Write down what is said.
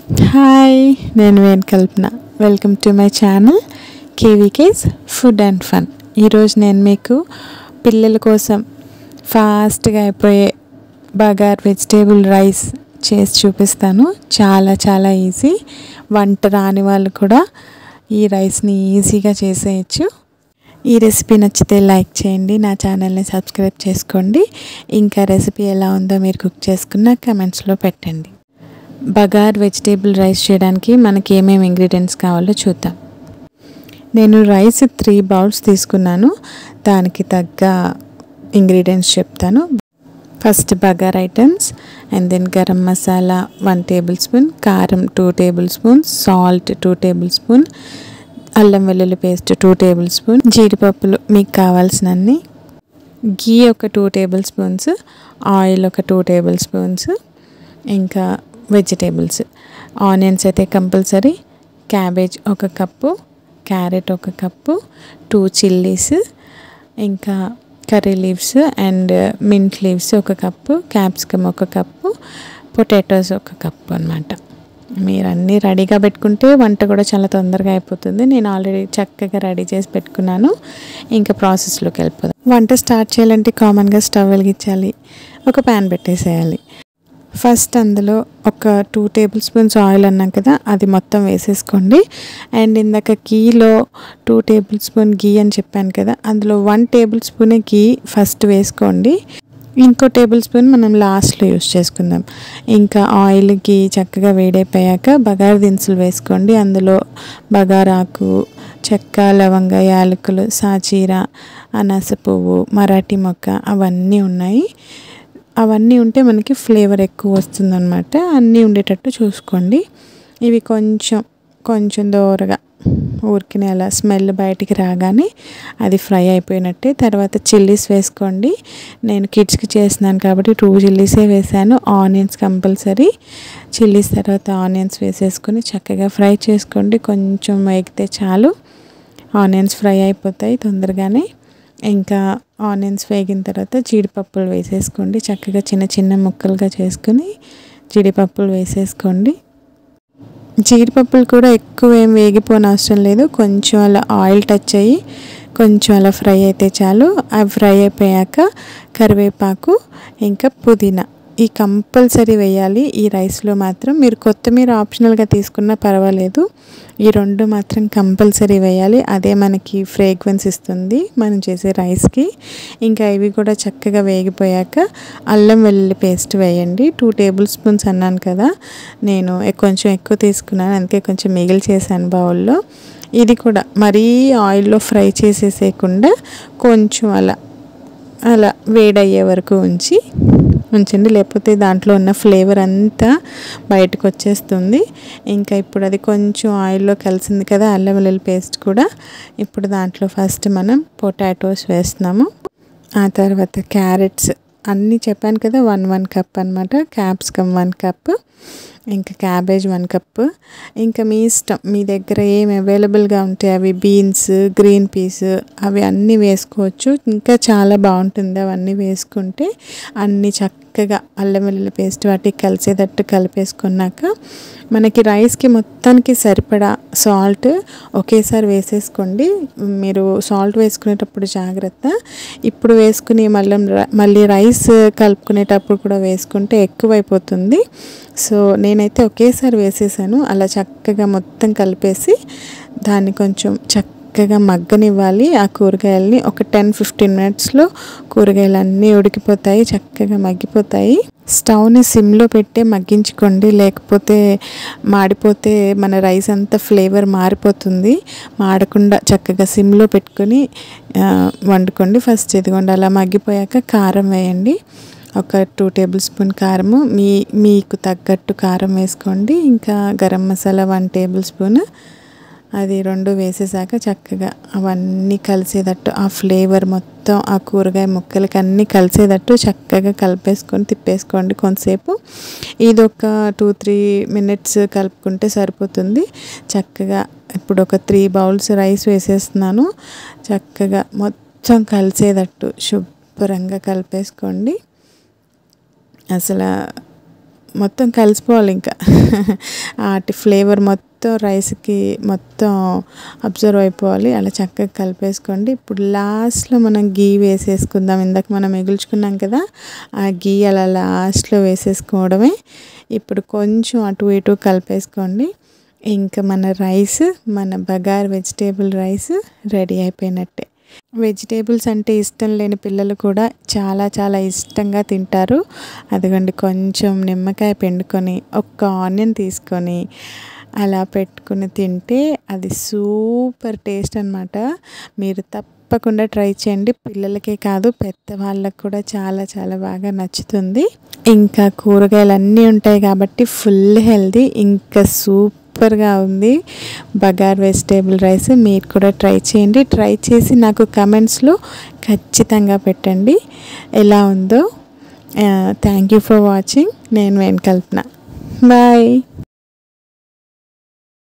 Hi, నేను Kalpana. Welcome to my channel KVK's food and fun. ఈరోజు నేను మీకు పిల్లల కోసం ఫాస్ట్గా అయిపోయే బగార్ వెజిటేబుల్ రైస్ చేసి చూపిస్తాను. చాలా ఈజీ. వంట రాని వాళ్ళు కూడా ఈ రైస్ని ఈజీగా చేసేయచ్చు. ఈ రెసిపీ నచ్చితే లైక్ చేయండి, నా ఛానల్ని సబ్స్క్రైబ్ చేసుకోండి. ఇంకా రెసిపీ ఎలా ఉందో మీరు కుక్ చేసుకున్న కమెంట్స్లో పెట్టండి. బగార్ వెజిటేబుల్ రైస్ చేయడానికి మనకి ఏమేమి ఇంగ్రీడియంట్స్ కావాలో చూద్దాం. నేను రైస్ 3 బౌల్స్ తీసుకున్నాను. దానికి తగ్గ ఇంగ్రీడియంట్స్ చెప్తాను. ఫస్ట్ బగార్ items, and then garam masala 1 tablespoon, కారం 2 tablespoons, salt 2 tablespoon, అల్లం వెల్లుల్లి పేస్ట్ 2 టేబుల్ స్పూన్, జీడిపప్పులు మీకు కావాల్సినన్ని, గీ ఒక 2 టేబుల్ స్పూన్స్, ఆయిల్ ఒక 2 టేబుల్ స్పూన్స్, ఇంకా వెజిటేబుల్స్ ఆనియన్స్ అయితే compulsory, cabbage 1 cup, carrot 1 cup, 2 chillies, ఇంకా curry leaves and mint leaves 1 cup, capsicum 1 cup, potatoes 1 cup అన్నమాట. మీరు అన్నీ రెడీగా పెట్టుకుంటే వంట కూడా చాలా తొందరగా అయిపోతుంది. నేను ఆల్రెడీ చక్కగా రెడీ చేసి పెట్టుకున్నాను. ఇంకా ప్రాసెస్లోకి వెళ్ళిపోదాం. వంట స్టార్ట్ చేయాలంటే కామన్గా స్టవ్ వెలిగించాలి, ఒక ప్యాన్ పెట్టేసేయాలి. ఫస్ట్ అందులో ఒక 2 టేబుల్ స్పూన్స్ ఆయిల్ అన్నాం కదా, అది మొత్తం వేసేసుకోండి. అండ్ ఇందాక గీలో 2 టేబుల్ స్పూన్ గీ అని చెప్పాను కదా, అందులో 1 టేబుల్ స్పూనే గీ ఫస్ట్ వేసుకోండి. ఇంకో టేబుల్ స్పూన్ మనం లాస్ట్లో యూస్ చేసుకుందాం. ఇంకా ఆయిల్ గీ చక్కగా వేడైపోయాక బగారు దినుసులు వేసుకోండి. అందులో బగారాకు, చెక్క, లవంగ, యాలకులు, సాజీర, అనాస పువ్వు, మరాఠీ మొక్క అవన్నీ ఉన్నాయి. అవన్నీ ఉంటే మనకి ఫ్లేవర్ ఎక్కువ వస్తుందన్నమాట. అన్నీ ఉండేటట్టు చూసుకోండి. ఇవి కొంచెం దూరగా ఊరికినే అలా స్మెల్ బయటికి రాగానే అది ఫ్రై అయిపోయినట్టే. తర్వాత చిల్లీస్ వేసుకోండి. నేను కిడ్స్కి చేస్తున్నాను కాబట్టి 2 చిల్లీసే వేసాను. Onions compulsory. చిల్లీస్ తర్వాత ఆనియన్స్ వేసేసుకొని చక్కగా ఫ్రై చేసుకోండి. కొంచెం వేగితే చాలు, ఆనియన్స్ ఫ్రై అయిపోతాయి తొందరగానే. ఇంకా ఆనియన్స్ వేగిన తర్వాత జీడిపప్పులు వేసేసుకోండి. చక్కగా చిన్న ముక్కలుగా చేసుకుని జీడిపప్పులు వేసేసుకోండి. జీడిపప్పులు కూడా ఎక్కువ ఏం వేగిపోని అవసరం లేదు. కొంచెం అలా ఆయిల్ టచ్ అయ్యి కొంచెం అలా ఫ్రై అయితే చాలు. అవి ఫ్రై అయిపోయాక కరివేపాకు, ఇంకా పుదీనా ఈ కంపల్సరీ వేయాలి ఈ రైస్లో మాత్రం. మీరు కొత్తిమీర ఆప్షనల్గా తీసుకున్నా పర్వాలేదు, ఈ 2 మాత్రం కంపల్సరీ వేయాలి. అదే మనకి ఫ్రేగ్రెన్స్ ఇస్తుంది మనం చేసే రైస్కి. ఇంకా ఇవి కూడా చక్కగా వేగిపోయాక అల్లం వెల్లుల్లి పేస్ట్ వేయండి. 2 టేబుల్ స్పూన్స్ అన్నాను కదా, నేను కొంచెం ఎక్కువ తీసుకున్నాను, అందుకే కొంచెం మిగిలి చేశాను బౌల్లో. ఇది కూడా మరీ ఆయిల్లో ఫ్రై చేసేసేయకుండా కొంచెం అలా వేడయ్యే వరకు ఉంచండి, లేకపోతే దాంట్లో ఉన్న ఫ్లేవర్ అంతా బయటకు వచ్చేస్తుంది. ఇంకా ఇప్పుడు అది కొంచెం ఆయిల్లో కలిసింది కదా అల్లం వెల్లుల్లి పేస్ట్ కూడా. ఇప్పుడు దాంట్లో ఫస్ట్ మనం పొటాటోస్ వేస్తున్నాము. ఆ తర్వాత క్యారెట్స్ అన్నీ చెప్పాను కదా, 1 కప్ అనమాట. క్యాప్సికమ్ 1 కప్, ఇంకా క్యాబేజ్ 1 కప్. ఇంకా మీ ఇష్టం, మీ దగ్గర ఏం అవైలబుల్గా ఉంటే అవి బీన్స్, గ్రీన్ పీస్ అవి అన్నీ వేసుకోవచ్చు. ఇంకా చాలా బాగుంటుంది అవన్నీ వేసుకుంటే. అన్నీ చక్కగా అల్లం వెల్లుల్లి పేస్ట్ వాటికి కలిసేటట్టు కలిపేసుకున్నాక మనకి రైస్కి మొత్తానికి సరిపడా సాల్ట్ ఒకేసారి వేసేసుకోండి. మీరు సాల్ట్ వేసుకునేటప్పుడు జాగ్రత్త, ఇప్పుడు వేసుకుని మళ్ళీ రైస్ కలుపుకునేటప్పుడు కూడా వేసుకుంటే ఎక్కువైపోతుంది. సో నేనైతే ఒకేసారి వేసేసాను. అలా చక్కగా మొత్తం కలిపేసి దాన్ని కొంచెం చక్కగా మగ్గనివ్వాలి. ఆ కూరగాయలని ఒక 10-15 మినిట్స్లో కూరగాయలన్నీ ఉడికిపోతాయి, చక్కగా మగ్గిపోతాయి. స్టవ్ని సిమ్లో పెట్టే మగ్గించుకోండి, లేకపోతే మాడిపోతే మన రైస్ అంతా ఫ్లేవర్ మారిపోతుంది. మాడకుండా చక్కగా సిమ్లో పెట్టుకొని వండుకోండి. ఫస్ట్ ఇదిగోండి అలా మగ్గిపోయాక కారం వేయండి. ఒక 2 టేబుల్ స్పూన్ కారము, మీకు తగ్గట్టు కారం వేసుకోండి. ఇంకా గరం మసాలా 1 టేబుల్ స్పూన్, అది 2 వేసేసాక చక్కగా అవన్నీ కలిసేటట్టు ఆ ఫ్లేవర్ మొత్తం ఆ కూరగాయ ముక్కలకి అన్నీ కలిసేటట్టు చక్కగా కలిపేసుకొని తిప్పేసుకోండి కొంతసేపు. ఇది ఒక 2-3 మినిట్స్ కలుపుకుంటే సరిపోతుంది. చక్కగా ఇప్పుడు ఒక 3 బౌల్స్ రైస్ వేసేస్తున్నాను. చక్కగా మొత్తం కలిసేటట్టు శుభ్రంగా కలిపేసుకోండి. అసలు మొత్తం కలిసిపోవాలి ఇంకా వాటి ఫ్లేవర్ మొత్తం రైస్కి మొత్తం అబ్జర్వ్ అయిపోవాలి. అలా చక్కగా కలిపేసుకోండి. ఇప్పుడు లాస్ట్లో మనం గీ వేసేసుకుందాం. ఇందాక మనం మిగుల్చుకున్నాం కదా, ఆ గీ అలా లాస్ట్లో వేసేసుకోవడమే. ఇప్పుడు కొంచెం అటు ఇటు కలిపేసుకోండి. ఇంకా మన రైస్, మన బగార్ వెజిటేబుల్ రైస్ రెడీ అయిపోయినట్టే. వెజిటేబుల్స్ అంటే ఇష్టం లేని పిల్లలు కూడా చాలా చాలా ఇష్టంగా తింటారు. అదిగోండి, కొంచెం నిమ్మకాయ పిండుకొని ఒక్క ఆనియన్ తీసుకొని అలా పెట్టుకుని తింటే అది సూపర్ టేస్ట్ అన్నమాట. మీరు తప్పకుండా ట్రై చేయండి. పిల్లలకే కాదు, పెద్దవాళ్ళకు కూడా చాలా చాలా బాగా నచ్చుతుంది. ఇంకా కూరగాయలు అన్నీ ఉంటాయి కాబట్టి ఫుల్ హెల్తీ. ఇంకా సూపర్గా ఉంది బగార్ వెజిటేబుల్ రైస్. మీరు కూడా ట్రై చేయండి. ట్రై చేసి నాకు కమెంట్స్లో ఖచ్చితంగా పెట్టండి ఎలా ఉందో. Thank you for watching. నేను వెంకల్పన. బాయ్.